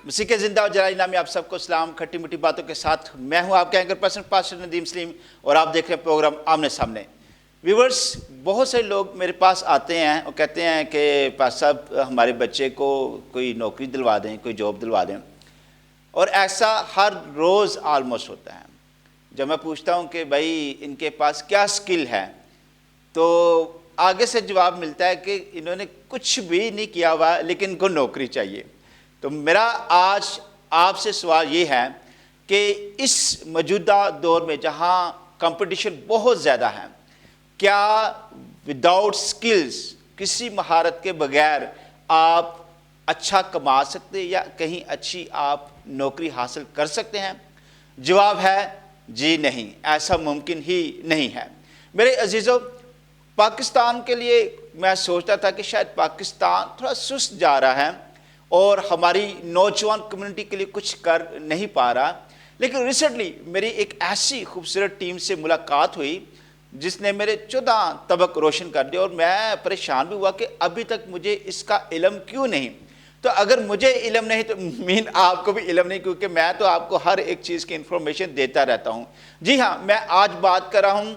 مسیح کے زندہ و جلالی نامی آپ سب کو سلام. کھٹی میٹھی باتوں کے ساتھ میں ہوں آپ کے اینکر پرسن پاسٹر ندیم سلیم اور آپ دیکھ رہے ہیں پروگرام آمنے سامنے. ویورز, بہت سے لوگ میرے پاس آتے ہیں اور کہتے ہیں کہ پاسٹر صاحب ہمارے بچے کو کوئی نوکری دلوا دیں, کوئی جاب دلوا دیں, اور ایسا ہر روز آلموسٹ ہوتا ہے. جب میں پوچھتا ہوں کہ بھائی ان کے پاس کیا سکل ہے, تو آگے سے جواب ملتا ہے کہ انہوں نے کچھ بھی نہیں کیا ہوا لیکن ان کو نوکری چاہیے. تو میرا آج آپ سے سوال یہ ہے کہ اس موجودہ دور میں جہاں کمپٹیشن بہت زیادہ ہے, کیا وداؤٹ سکلز, کسی مہارت کے بغیر آپ اچھا کما سکتے یا کہیں اچھی آپ نوکری حاصل کر سکتے ہیں؟ جواب ہے جی نہیں, ایسا ممکن ہی نہیں ہے. میرے عزیزوں, پاکستان کے لیے میں سوچتا تھا کہ شاید پاکستان تھوڑا سست جا رہا ہے اور ہماری نوجوان کمیونٹی کے لیے کچھ کر نہیں پا رہا, لیکن ریسنٹلی میری ایک ایسی خوبصورت ٹیم سے ملاقات ہوئی جس نے میرے 14 طبق روشن کر دیا, اور میں پریشان بھی ہوا کہ ابھی تک مجھے اس کا علم کیوں نہیں. تو اگر مجھے علم نہیں تو مین آپ کو بھی علم نہیں, کیونکہ میں تو آپ کو ہر ایک چیز کی انفارمیشن دیتا رہتا ہوں. جی ہاں, میں آج بات کر رہا ہوں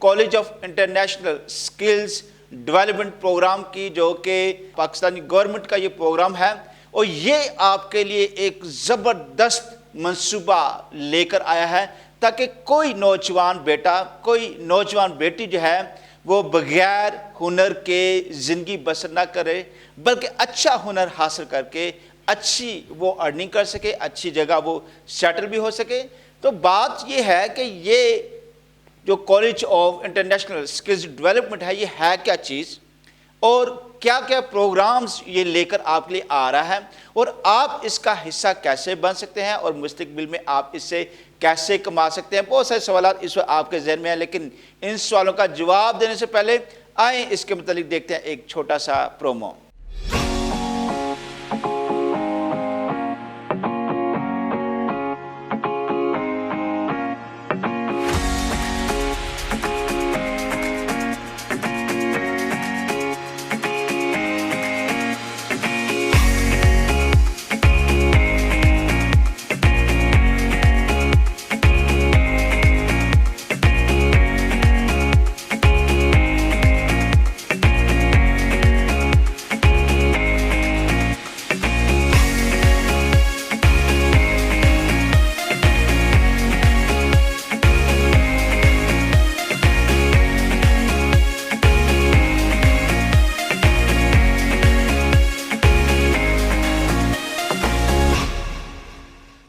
college of international skills development programme کی, جو کہ پاکستانی گورنمنٹ کا یہ پروگرام ہے, اور یہ آپ کے لیے ایک زبردست منصوبہ لے کر آیا ہے تاکہ کوئی نوجوان بیٹا, کوئی نوجوان بیٹی جو ہے وہ بغیر ہنر کے زندگی بسر نہ کرے, بلکہ اچھا ہنر حاصل کر کے اچھی وہ ارننگ کر سکے, اچھی جگہ وہ سیٹل بھی ہو سکے. تو بات یہ ہے کہ یہ جو college of international skills development ہے, یہ ہے کیا چیز اور کیا کیا پروگرامز یہ لے کر آپ کے لیے آ رہا ہے, اور آپ اس کا حصہ کیسے بن سکتے ہیں, اور مستقبل میں آپ اس سے کیسے کما سکتے ہیں. بہت سارے سوالات اس وقت آپ کے ذہن میں ہیں, لیکن ان سوالوں کا جواب دینے سے پہلے آئیں اس کے متعلق دیکھتے ہیں ایک چھوٹا سا پرومو.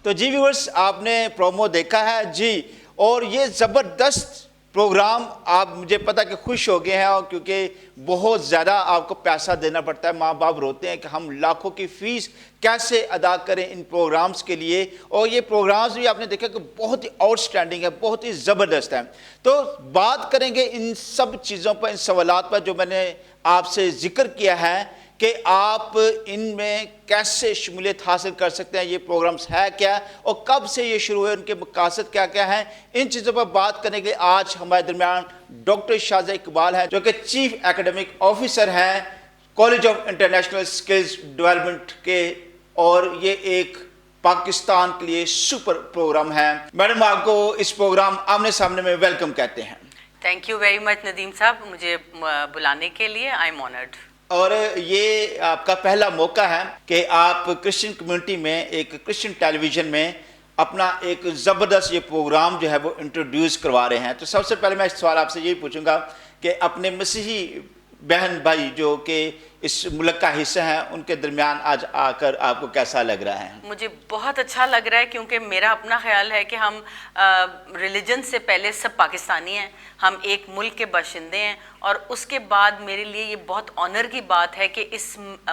تو جی ویورز, آپ نے پرومو دیکھا ہے جی, اور یہ زبردست پروگرام آپ مجھے پتا کہ خوش ہو گئے ہیں, اور کیونکہ بہت زیادہ آپ کو پیسہ دینا پڑتا ہے. ماں باپ روتے ہیں کہ ہم لاکھوں کی فیس کیسے ادا کریں ان پروگرامز کے لیے, اور یہ پروگرامز بھی آپ نے دیکھا کہ بہت ہی آؤٹ سٹینڈنگ ہے, بہت ہی زبردست ہے. تو بات کریں گے ان سب چیزوں پر, ان سوالات پر جو میں نے آپ سے ذکر کیا ہے کہ آپ ان میں کیسے شمولیت حاصل کر سکتے ہیں, یہ پروگرامز ہے کیا اور کب سے یہ شروع ہوئے, ان کے مقاصد کیا کیا ہیں. ان چیزوں پر بات کرنے کے لیے آج ہمارے درمیان ڈاکٹر شاہزہ اقبال ہیں, جو کہ چیف ایکیڈمک آفیسر ہیں college of international skills development کے, اور یہ ایک پاکستان کے لیے سپر پروگرام ہے. میڈم, آپ کو اس پروگرام آمنے سامنے میں ویلکم کہتے ہیں. Thank you very much Nadeem صاحب, مجھے بلانے کے لیے آئی ایم آنرڈ. اور یہ آپ کا پہلا موقع ہے کہ آپ کرسچن کمیونٹی میں ایک کرسچن ٹیلی ویژن میں اپنا ایک زبردست یہ پروگرام جو ہے وہ انٹروڈیوس کروا رہے ہیں. تو سب سے پہلے میں اس سوال آپ سے یہی پوچھوں گا کہ اپنے مسیحی بہن بھائی جو کہ اس ملک کا حصہ ہیں, ان کے درمیان آج آ کر آپ کو کیسا لگ رہا ہے؟ مجھے بہت اچھا لگ رہا ہے, کیونکہ میرا اپنا خیال ہے کہ ہم ریلیجن سے پہلے سب پاکستانی ہیں, ہم ایک ملک کے باشندے ہیں, اور اس کے بعد میرے لیے یہ بہت آنر کی بات ہے کہ اس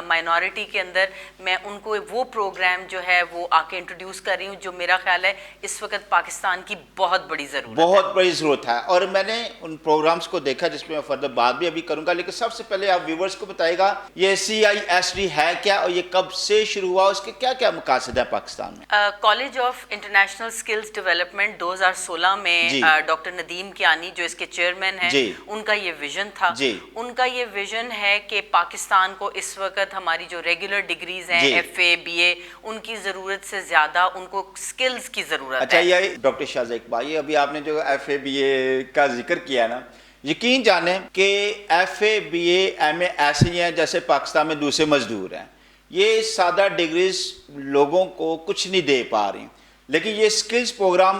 مائنورٹی کے اندر میں ان کو وہ پروگرام جو ہے وہ آ کے انٹروڈیوس کر رہی ہوں, جو میرا خیال ہے اس وقت پاکستان کی بہت بڑی ضرورت ہے. بہت بڑی ضرورت ہے, اور میں نے ان پروگرامز کو دیکھا جس میں میں فردر بات بھی ابھی کروں گا, لیکن سب سے پہلے آپ ویورز کو بتائے گا یہ CISD ہے کیا اور یہ کب سے شروع ہوا, اس کے کیا کیا مقاصد ہیں پاکستان میں؟ College of international skills development 2016 میں ڈاکٹر ندیم کیانی جو اس کے چیئرمین ہیں, ان کا یہ ویژن تھا. ان کا یہ ویژن ہے کہ پاکستان کو اس وقت ہماری جو ریگولر ڈگریز ہیں FA BA ان کی ضرورت سے زیادہ ان کو سکلز کی ضرورت ہے. اچھا, یہ ڈاکٹر شاہزاد اقبال, یہ ابھی آپ نے جو FA BA کا ذکر کیا نا, یقین جانیں کہ FA BA MA ایسے ہی ہیں جیسے پاکستان میں دوسرے مزدور ہیں. یہ سادہ ڈگریز لوگوں کو کچھ نہیں دے پا رہی, لیکن یہ skills programme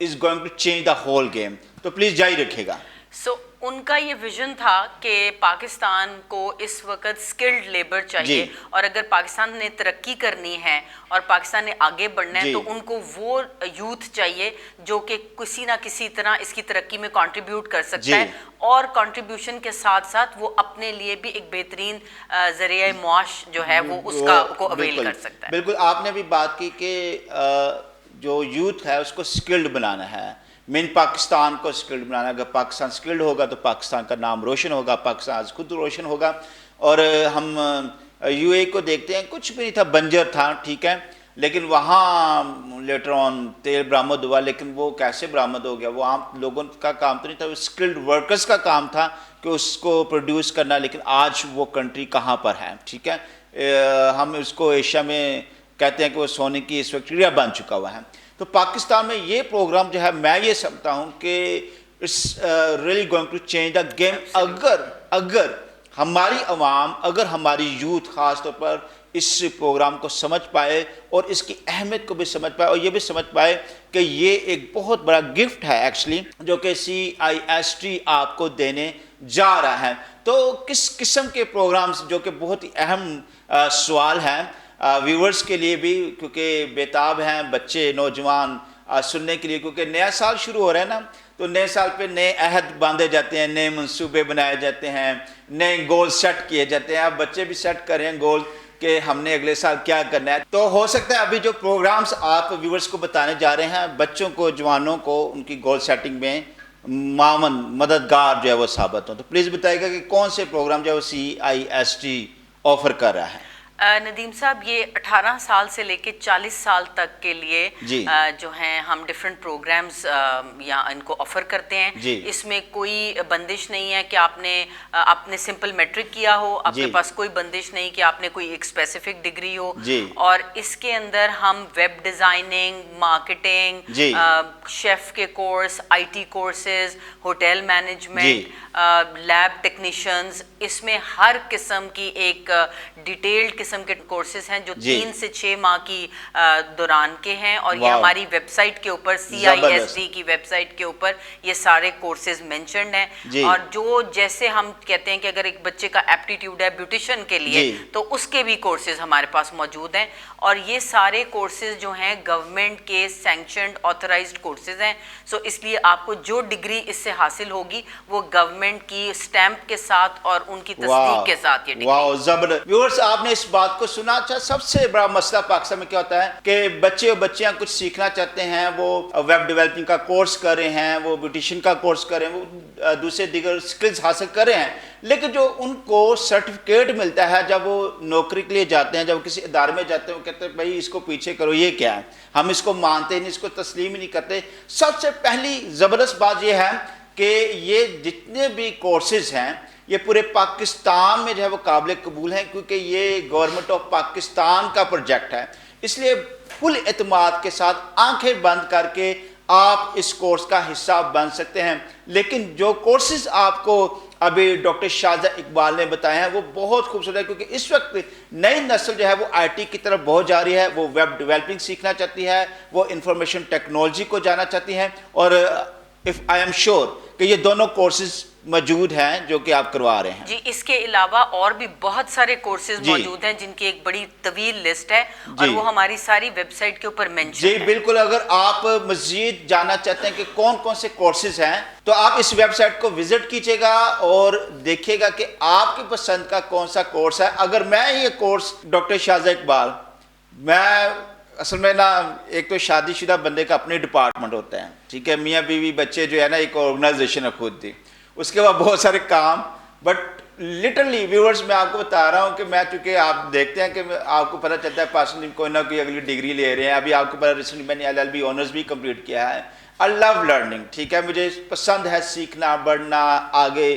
is going to change the whole game. تو پلیز جاری رکھے گا. سو ان کا یہ ویژن تھا کہ پاکستان کو اس وقت سکلڈ لیبر چاہیے, اور اگر پاکستان نے ترقی کرنی ہے اور پاکستان نے آگے بڑھنا ہے تو ان کو وہ یوتھ چاہیے جو کہ کسی نہ کسی طرح اس کی ترقی میں کنٹریبیوٹ کر سکتا ہے, اور کنٹریبیوشن کے ساتھ ساتھ وہ اپنے لیے بھی ایک بہترین ذریعہ معاش جو ہے وہ اس کا کو اویل کر سکتا ہے. بالکل, آپ نے بھی بات کی کہ جو یوتھ ہے اس کو سکلڈ بنانا ہے, مین پاکستان کو سکلڈ بنانا. اگر پاکستان سکلڈ ہوگا تو پاکستان کا نام روشن ہوگا, پاکستان خود روشن ہوگا. اور ہم UAE کو دیکھتے ہیں, کچھ بھی نہیں تھا, بنجر تھا, ٹھیک ہے, لیکن وہاں لیٹر آن تیل برآمد ہوا. لیکن وہ کیسے برآمد ہو گیا؟ وہ عام لوگوں کا کام تو نہیں تھا, وہ سکلڈ ورکرز کا کام تھا کہ اس کو پروڈیوس کرنا. لیکن آج وہ کنٹری کہاں پر ہے, ٹھیک ہے, ہم اس کو ایشیا میں کہتے ہیں کہ وہ سونے کی اس وقت چڑیا بن چکا ہوا ہے. تو پاکستان میں یہ پروگرام جو ہے, میں یہ سمجھتا ہوں کہ it's really going to change the game. اگر ہماری عوام, اگر ہماری یوتھ خاص طور پر اس پروگرام کو سمجھ پائے اور اس کی اہمیت کو بھی سمجھ پائے, اور یہ بھی سمجھ پائے کہ یہ ایک بہت بڑا گفٹ ہے ایکچولی جو کہ CISD آپ کو دینے جا رہا ہے. تو کس قسم کے پروگرامز, جو کہ بہت ہی اہم سوال ہیں ویورز کے لیے بھی, کیونکہ بیتاب ہیں بچے نوجوان سننے کے لیے, کیونکہ نیا سال شروع ہو رہا ہے نا, تو نئے سال پہ نئے عہد باندھے جاتے ہیں, نئے منصوبے بنائے جاتے ہیں, نئے گول سیٹ کیے جاتے ہیں. اب بچے بھی سیٹ کر رہے ہیں گول کہ ہم نے اگلے سال کیا کرنا ہے. تو ہو سکتا ہے ابھی جو پروگرامز آپ ویورز کو بتانے جا رہے ہیں, بچوں کو, جوانوں کو ان کی گول سیٹنگ میں معاون مددگار جو ہے وہ ثابت ہوں. تو پلیز بتائیے گا کہ کون سے پروگرام جو ہے وہ CISD آفر کر رہا ہے. ندیم صاحب, یہ 18 سال سے لے کے 40 سال تک کے لیے جو ہیں ہم ڈفرینٹ پروگرامز یا ان کو آفر کرتے ہیں. اس میں کوئی بندش نہیں ہے کہ آپ نے سمپل میٹرک کیا ہو, آپ کے پاس کوئی بندش نہیں کہ آپ نے کوئی ایک اسپیسیفک ڈگری ہو. اور اس کے اندر ہم ویب ڈیزائننگ, مارکیٹنگ, شیف کے course, IT courses, hotel management, lab technicians, اس میں ہر قسم کی ایک ڈیٹیلڈ قسم کے کورسز ہیں جو 3 سے 6 ماہ کی دوران کے ہیں. اور یہ ہماری ویب سائٹ کے اوپر, CISD کی ویب سائٹ کے اوپر یہ سارے کورسز مینشنڈ ہیں. اور جو جیسے ہم کہتے ہیں کہ اگر ایک بچے کا ایپٹیٹیوڈ ہے بیوٹیشین کے لیے, تو اس کے بھی کورسز ہمارے پاس موجود ہیں. اور یہ سارے کورسز جو ہیں گورنمنٹ کے سینکشنڈ آتھرائزڈ کورسز ہیں. سو اس لیے آپ کو جو ڈگری اس سے حاصل ہوگی وہ گورنمنٹ کی اسٹیمپ کے ساتھ اور ان کی تصدیق کے ساتھ یہ ڈگری. واو, زبردست. ویورز, آپ نے اس بات کو سنا. اچھا, سب سے بڑا مسئلہ پاکستان میں کیا ہوتا ہے کہ بچے اور بچیاں کچھ سیکھنا چاہتے ہیں, وہ ویب ڈیولپنگ کا کورس کر رہے ہیں, وہ بیوٹیشین کا کورس کر رہے ہیں, وہ دوسرے دیگر سکلز حاصل کر رہے ہیں, لیکن جو ان کو سرٹیفکیٹ ملتا ہے جب وہ نوکری کے لیے جاتے ہیں, جب کسی ادارے میں جاتے ہیں, وہ کہتے ہیں بھائی اس کو پیچھے کرو, یہ کیا ہے, ہم اس کو مانتے نہیں, اس کو تسلیم نہیں کرتے. سب سے پہلی زبردست بات یہ ہے کہ یہ جتنے بھی کورسز ہیں یہ پورے پاکستان میں جو ہے وہ قابل قبول ہیں, کیونکہ یہ گورنمنٹ آف پاکستان کا پروجیکٹ ہے. اس لیے فل اعتماد کے ساتھ آنکھیں بند کر کے آپ اس کورس کا حصہ بن سکتے ہیں. لیکن جو کورسز آپ کو ابھی ڈاکٹر شاہزاد اقبال نے بتایا ہے وہ بہت خوبصورت ہے, کیونکہ اس وقت نئی نسل جو ہے وہ IT کی طرف بہت جا رہی ہے, وہ ویب ڈیولپنگ سیکھنا چاہتی ہے, وہ انفارمیشن ٹیکنالوجی کو جانا چاہتی ہے. اور I am sure کہ یہ دونوں کورسز موجود ہیں جو کہ آپ کروا رہے ہیں. جی, اس کے علاوہ اور بھی بہت سارے کورسز موجود ہیں جن کی ایک بڑی طویل لسٹ ہے, اور وہ ہماری ساری ویب سائٹ کے اوپر مینشن ہے. جی بالکل, اگر آپ مزید جاننا چاہتے ہیں کہ کون کون سے کورسز ہیں تو آپ اس ویب سائٹ کو وزٹ کیجئے گا اور دیکھیے گا کہ آپ کی پسند کا کون سا کورس ہے. اگر میں یہ کورس ڈاکٹر شاہزاد اقبال, میں اصل میں نا ایک تو شادی شدہ بندے کا اپنے ڈپارٹمنٹ ہوتا ہے, ٹھیک ہے, میاں بیوی بچے جو ہے نا ایک آرگنائزیشن ہے خود دی, اس کے بعد بہت سارے کام, بٹ لٹرلی ویورز میں آپ کو بتا رہا ہوں کہ میں چونکہ آپ دیکھتے ہیں کہ آپ کو پتہ چلتا ہے پرسنلی کوئی نہ کوئی اگلی ڈگری لے رہے ہیں. ابھی آپ کو پتہ ریسنٹلی میں نے LLB آنرز بھی کمپلیٹ کیا ہے. آئی لو لرننگ, ٹھیک ہے, مجھے پسند ہے سیکھنا, بڑھنا, آگے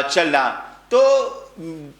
چلنا. تو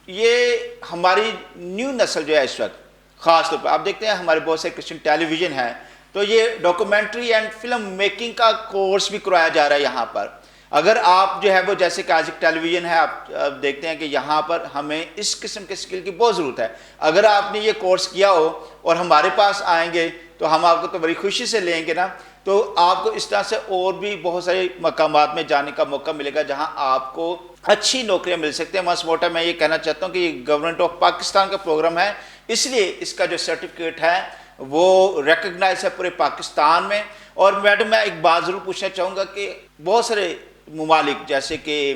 یہ ہماری نیو نسل جو ہے اس وقت خاص طور پر آپ دیکھتے ہیں ہمارے بہت سے کرسچن ٹیلی ویژن ہے, تو یہ ڈاکومنٹری اینڈ فلم میکنگ کا کورس بھی کرایا جا رہا ہے یہاں پر. اگر آپ جو ہے وہ جیسے کہ آج ایک ٹیلی ویژن ہے, آپ دیکھتے ہیں کہ یہاں پر ہمیں اس قسم کے سکل کی بہت ضرورت ہے. اگر آپ نے یہ کورس کیا ہو اور ہمارے پاس آئیں گے تو ہم آپ کو تو بڑی خوشی سے لیں گے نا. تو آپ کو اس طرح سے اور بھی بہت سارے مقامات میں جانے کا موقع ملے گا جہاں آپ کو اچھی نوکریاں مل سکتے ہیں. مس موٹا میں یہ کہنا چاہتا ہوں کہ یہ گورنمنٹ آف پاکستان کا پروگرام ہے, اس لیے اس کا جو سرٹیفکیٹ ہے وہ ریکگنائز ہے پورے پاکستان میں. اور میڈم میں ایک بات ضرور پوچھنا چاہوں گا کہ بہت سارے ممالک جیسے کہ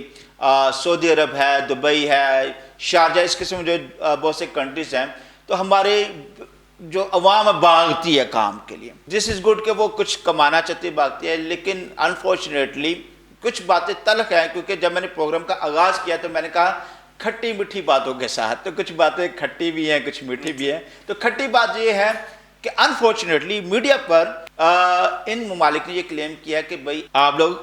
سعودی عرب ہے, دبئی ہے, شارجہ, اس قسم جو بہت سے کنٹریز ہیں, تو ہمارے جو عوام بھاگتی ہے کام کے لیے. دس از گڈ کہ وہ کچھ کمانا چاہتی بھاگتی ہے, لیکن انفارچونیٹلی کچھ باتیں تلخ ہیں. کیونکہ جب میں نے پروگرام کا آغاز کیا تو میں نے کہا کھٹی میٹھی باتوں کے ساتھ, تو کچھ باتیں کھٹی بھی ہیں کچھ میٹھی بھی ہیں. تو کھٹی بات یہ ہے کہ انفارچونیٹلی میڈیا پر ان ممالک نے یہ کلیم کیا کہ بھئی آپ لوگ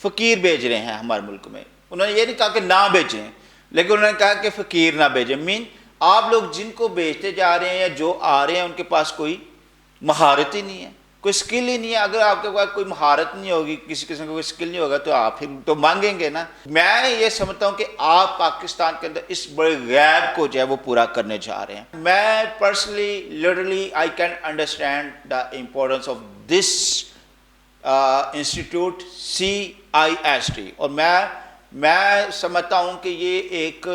فقیر بھیج رہے ہیں ہمارے ملک میں. انہوں نے یہ نہیں کہا کہ نہ بھیجیں, لیکن انہوں نے کہا کہ فقیر نہ بھیجیں. مین آپ لوگ جن کو بھیجتے جا رہے ہیں یا جو آ رہے ہیں ان کے پاس کوئی مہارت ہی نہیں ہے, کوئی سکل ہی نہیں ہے. اگر آپ کے پاس کوئی مہارت نہیں ہوگی, کسی قسم کا کوئی سکل نہیں ہوگا, تو آپ پھر تو مانگیں گے نا. میں یہ سمجھتا ہوں کہ آپ پاکستان کے اندر اس بڑے غیب کو جو ہے وہ پورا کرنے جا رہے ہیں. میں personally literally I can understand the importance of this institute CIST, اور میں سمجھتا ہوں کہ یہ ایک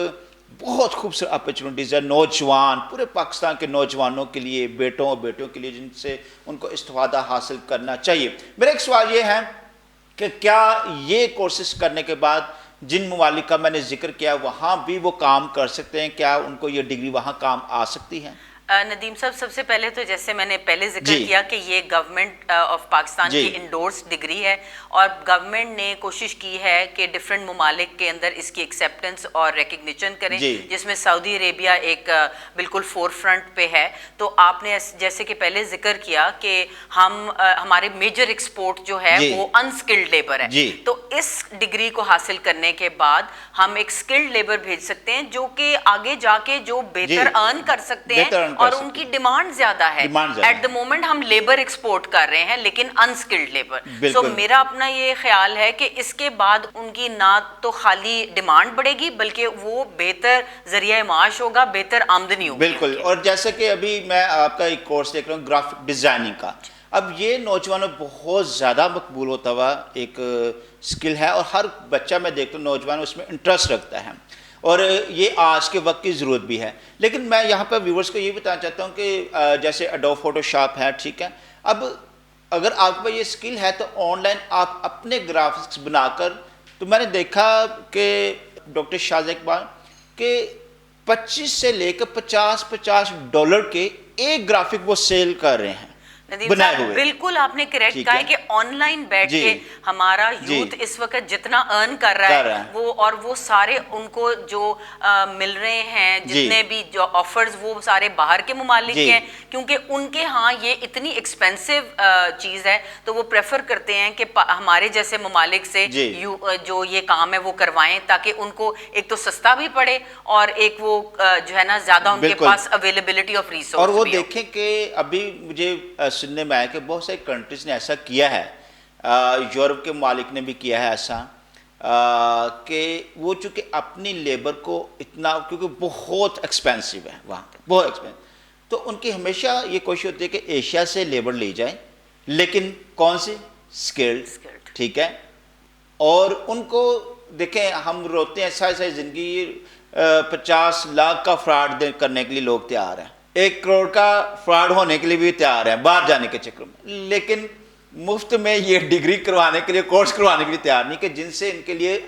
بہت خوبصورت اپرچونیٹیز ہے نوجوان, پورے پاکستان کے نوجوانوں کے لیے, بیٹوں اور بیٹیوں کے لیے, جن سے ان کو استفادہ حاصل کرنا چاہیے. میرا ایک سوال یہ ہے کہ کیا یہ کورسز کرنے کے بعد جن ممالک کا میں نے ذکر کیا وہاں بھی وہ کام کر سکتے ہیں؟ کیا ان کو یہ ڈگری وہاں کام آ سکتی ہے؟ ندیم صاحب, سب سے پہلے تو جیسے میں نے پہلے ذکر کیا کہ یہ گورنمنٹ آف پاکستان کی انڈورس ڈگری ہے, اور گورنمنٹ نے کوشش کی ہے کہ ڈفرینٹ ممالک کے اندر اس کی ایکسیپٹنس اور ریکگنیشن کریں, جس میں سعودی عربیہ ایک بالکل فور فرنٹ پہ ہے. تو آپ نے جیسے کہ پہلے ذکر کیا کہ ہمارے میجر ایکسپورٹ جو ہے وہ انسکلڈ لیبر ہے. تو اس ڈگری کو حاصل کرنے کے بعد ہم ایک اسکلڈ لیبر بھیج سکتے ہیں جو کہ آگے جا کے جو بہتر ارن کر سکتے ہیں, اور ان کی ڈیمانڈ زیادہ ہے. ایٹ دا مومنٹ ہم لیبر ایکسپورٹ کر رہے ہیں لیکن انسکلڈ لیبر. سو میرا اپنا یہ خیال ہے کہ اس کے بعد ان کی نہ تو خالی ڈیمانڈ بڑھے گی بلکہ وہ بہتر ذریعہ معاش ہوگا, بہتر آمدنی ہوگی. بالکل. اور جیسے کہ ابھی میں آپ کا ایک کورس دیکھ رہا ہوں گرافک ڈیزائننگ کا, اب یہ نوجوانوں بہت زیادہ مقبول ہوتا ہوا ایک سکل ہے, اور ہر بچہ میں دیکھتا ہوں نوجوان اس میں انٹرسٹ رکھتا ہے, اور یہ آج کے وقت کی ضرورت بھی ہے. لیکن میں یہاں پر ویورز کو یہ بتانا چاہتا ہوں کہ جیسے ایڈوب فوٹو شاپ ہے, ٹھیک ہے, اب اگر آپ کو یہ سکل ہے تو آن لائن آپ اپنے گرافکس بنا کر, تو میں نے دیکھا کہ ڈاکٹر شاہزاد اقبال کہ 25 سے لے کر $50 کے ایک گرافک وہ سیل کر رہے ہیں. بالکل آپ نے کریکٹ کہا ہے کہ آن لائن بیٹھ کے ہمارا یوتھ اس وقت جتنا ارن کر رہا ہے وہ, اور وہ سارے ان کو جو مل رہے ہیں جتنے بھی جو آفرز, وہ سارے باہر کے ممالک ہیں, کیونکہ ان کے ہاں یہ اتنی ایکسپینسو چیز ہے تو وہ پریفر کرتے ہیں کہ ہمارے جیسے ممالک سے جو یہ کام ہے وہ کروائیں, تاکہ ان کو ایک تو سستا بھی پڑے اور ایک وہ جو ہے نا زیادہ ان کے پاس اویلیبلٹی آف ریسورس. اور وہ دیکھیں کہ ابھی مجھے سننے میں آیا کہ بہت ساری کنٹریز نے ایسا کیا ہے, یورپ کے ممالک نے بھی کیا ہے ایسا, کہ وہ چونکہ اپنی لیبر کو اتنا, کیونکہ بہت ایکسپینسو ہے وہاں پہ, بہت ایکسپینسو, تو ان کی ہمیشہ یہ کوشش ہوتی ہے کہ ایشیا سے لیبر لی جائے, لیکن کون سی اسکلڈ, ٹھیک ہے. اور ان کو دیکھیں ہم روتے ہیں ساری زندگی, 50 لاکھ کا فراڈ کرنے کے لیے لوگ تیار ہیں, 1 کروڑ کا فراڈ ہونے کے لیے بھی تیار ہیں باہر جانے کے چکر میں, لیکن مفت میں یہ ڈگری کروانے کے لیے, کورس کروانے کے لیے تیار نہیں کہ جن سے ان کے لیے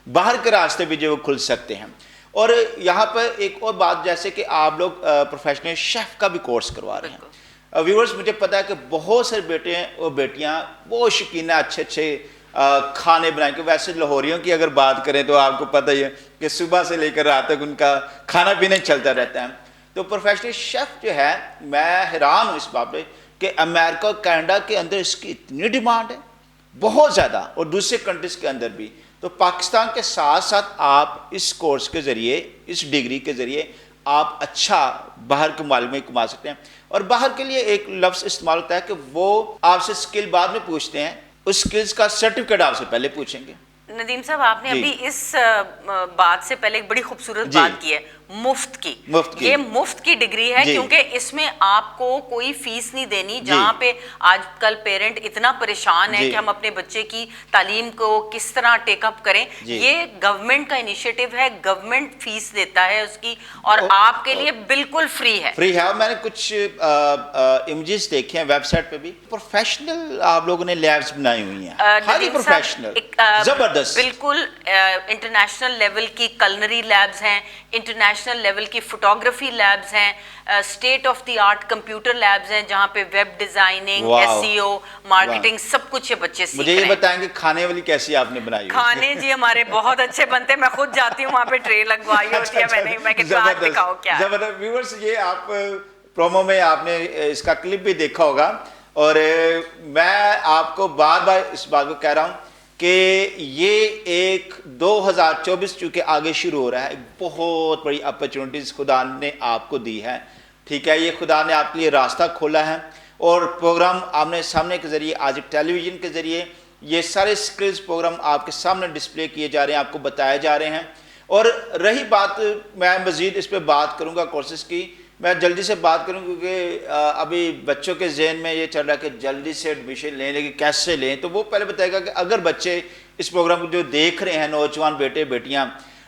باہر کے راستے بھی جو وہ کھل سکتے ہیں. اور یہاں پر ایک اور بات, جیسے کہ آپ لوگ پروفیشنل شیف کا بھی کورس کروا رہے ہیں. ویورز مجھے پتا ہے کہ بہت سارے بیٹے ہیں اور بیٹیاں بہت شوقین ہیں اچھے کھانے بنائیں. کہ ویسے لاہوریوں کی اگر بات کریں تو آپ کو پتہ ہی ہے کہ صبح سے لے کر رات تک ان کا کھانا پینا چلتا رہتا ہے. تو پروفیشنل شیف جو ہے میں حیران ہوں اس بات پہ کہ امریکہ اور کینیڈا کے اندر اس کی اتنی ڈیمانڈ ہے بہت زیادہ, اور دوسرے کنٹریز کے اندر بھی. تو پاکستان کے ساتھ ساتھ آپ اس کورس کے ذریعے, اس ڈگری کے ذریعے آپ اچھا باہر کے ممالک میں کما سکتے ہیں. اور باہر کے لیے ایک لفظ استعمال ہوتا ہے کہ وہ آپ سے سکل بعد میں پوچھتے ہیں, اس سکلز کا سرٹیفکیٹ آپ سے پہلے پوچھیں گے. ندیم صاحب آپ نے ابھی اس بات سے پہلے ایک بڑی خوبصورت بات کی ہے, مفت کی. یہ مفت کی ڈگری ہے کیونکہ اس میں آپ کو کوئی فیس نہیں دینی. جہاں پہ آج کل پیرنٹ اتنا پریشان ہے کہ ہم اپنے بچے کی تعلیم کو کس طرح ٹیک اپ کریں, یہ گورنمنٹ کا انیشیٹو ہے, گورنمنٹ فیس دیتا ہے اس کی, اور آپ کے لیے بالکل فری ہے. فری ہے. میں نے کچھ امیجز دیکھے ہیں ویب سائٹ پہ بھی, پروفیشنل آپ لوگوں نے لیبس بنائی ہوئی ہیں, ہائی پروفیشنل, زبردست. بالکل انٹرنیشنل لیول کی کلنری لیبز ہیں, انٹرنیشنل لیول کی فوٹوگرافی لیبز ہیں, state of the art computer labs ہیں جہاں پہ ویب ڈیزائننگ, SEO, مارکیٹنگ سب کچھ یہ بچے سیکھ رہے ہیں. مجھے یہ بتائیں کہ کھانے والی کیسی آپ نے بنائی؟ کھانے جی ہمارے بہت اچھے بنتے ہیں, میں خود جاتی ہوں وہاں پہ ٹرے لگوائی ہوتی ہے میں کہ آج دکھاؤ کیا ہے. زبردست. ویورز یہ آپ پرومو میں آپ نے اس کا کلپ بھی دیکھا ہوگا, اور میں آپ کو بار بار اس بات کو کہہ رہا ہوں کہ یہ ایک 2024 چونکہ آگے شروع ہو رہا ہے, بہت بڑی اپرچونٹیز خدا نے آپ کو دی ہے. ٹھیک ہے, یہ خدا نے آپ کے لیے راستہ کھولا ہے, اور پروگرام آمنے سامنے کے ذریعے, آج ٹیلی ویژن کے ذریعے یہ سارے سکلز پروگرام آپ کے سامنے ڈسپلے کیے جا رہے ہیں, آپ کو بتائے جا رہے ہیں. اور رہی بات, میں مزید اس پہ بات کروں گا کورسز کی, میں جلدی سے بات کروں کیونکہ ابھی بچوں کے ذہن میں یہ چل رہا ہے کہ جلدی سے ایڈمیشن لیں, لیکن کیسے لیں. تو وہ پہلے بتائے گا کہ اگر بچے اس پروگرام کو جو دیکھ رہے ہیں, نوجوان بیٹے بیٹیاں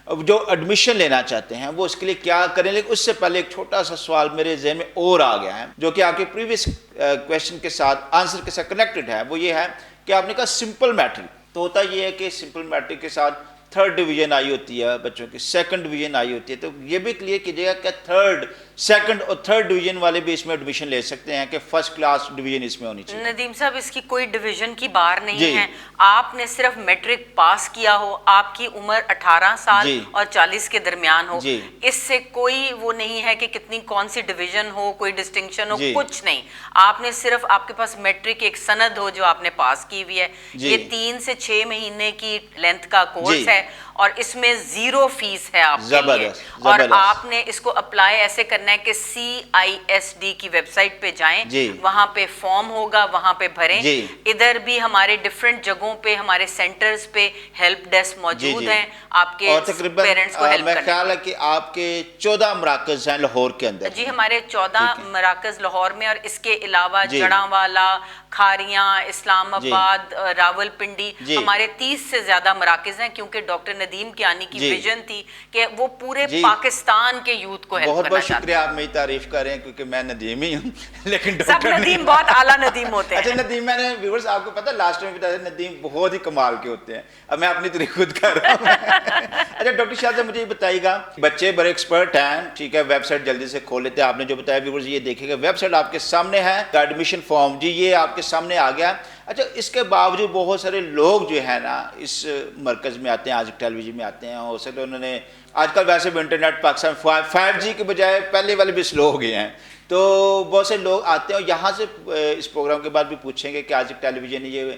جو ایڈمیشن لینا چاہتے ہیں, وہ اس کے لیے کیا کریں. لیکن اس سے پہلے ایک چھوٹا سا سوال میرے ذہن میں اور آ گیا ہے جو کہ آپ کے پریویس کویشچن کے ساتھ, آنسر کے ساتھ کنیکٹڈ ہے. وہ یہ ہے کہ آپ نے کہا سمپل میٹرک, تو ہوتا یہ ہے کہ سمپل میٹرک کے ساتھ 3rd ڈویژن آئی ہوتی ہے بچوں کی, 2nd ڈویژن آئی ہوتی ہے. تو یہ بھی کلیئر کیجیے گا کہ 3rd, 2nd اور 3rd ڈویژن والے بھی اس میں ایڈمیشن لے سکتے ہیں کہ فرسٹ کلاس ڈویژن اس میں ہونی چاہیے؟ ندیم صاحب اس کی کوئی ڈویژن کی بار نہیں ہے. آپ نے صرف میٹرک پاس کیا ہو, آپ کی عمر 18 سال اور 40 کے درمیان ہو, اس سے کوئی وہ نہیں ہے کہ کتنی کون سی ڈویژن ہو, کوئی ڈسٹنکشن ہو, کچھ نہیں. آپ نے صرف, آپ کے پاس میٹرک ایک سند ہو جو آپ نے پاس کی ہوئی ہے. یہ 3 سے 6 مہینے کی لینتھ کا کورس ہے, اور اس میں 0 فیس ہے آپ کے لیے. اور آپ نے اس کو اپلائی ایسے کرنا ہے کہ CISD کی ویب سائٹ پہ جائیں, وہاں پہ فارم ہوگا, وہاں پہ بھریں. ادھر بھی ہمارے ڈیفرنٹ جگہوں پہ, ہمارے سینٹرز پہ ہیلپ ڈیسک موجود ہیں آپ کے پیرنٹس کو ہیلپ کرنے. میں خیال ہے کہ آپ کے 14 مراکز ہیں لاہور کے اندر. جی ہمارے 14 مراکز لاہور میں, اور اس کے علاوہ جڑاں کھاریاں, اسلام آباد, راول پنڈی, ہمارے 30 سے زیادہ مراکز ہیں, کیونکہ ڈاکٹر ندیم کیانی کی ویژن تھی کہ وہ پورے پاکستان کے یوتھ کو ہیلپ کرنا چاہتے ہیں. بہت شکریہ, آپ میری تعریف کر رہے ہیں کیونکہ میں ندیم ہی ہوں, لیکن سب ندیم بہت اعلیٰ ندیم ہوتے ہیں. اچھا ندیم, میں نے ویورز آپ کو پتا لاسٹ میں بتایا ندیم بہت ہی کمال کے ہوتے ہیں. اب میں اپنی طریق خود کر رہا ہوں. اچھا ڈاکٹر شاہ صاحب مجھے یہ بتائیے گا, بچے بڑے ایکسپرٹ ہیں, ٹھیک ہے, ویب سائٹ جلدی سے کھول لیتے ہیں. آپ نے جو بتایا ویورز یہ دیکھیں گے, ویب سائٹ آپ کے سامنے ہے, ایڈمیشن فارم جی یہ آپ کے سامنے آ گیا. اچھا اس کے باوجود بہت سارے لوگ جو ہے نا اس مرکز میں آتے ہیں, آج ٹیلی ویژن میں آتے ہیں, ہو سکے انہوں نے آج کل ویسے بھی انٹرنیٹ پاکستان 5G کے بجائے پہلے والے بھی سلو ہو گئے ہیں, تو بہت سے لوگ آتے ہیں اور یہاں سے اس پروگرام کے بعد بھی پوچھیں گے کہ آج ٹیلی ویژن نے یہ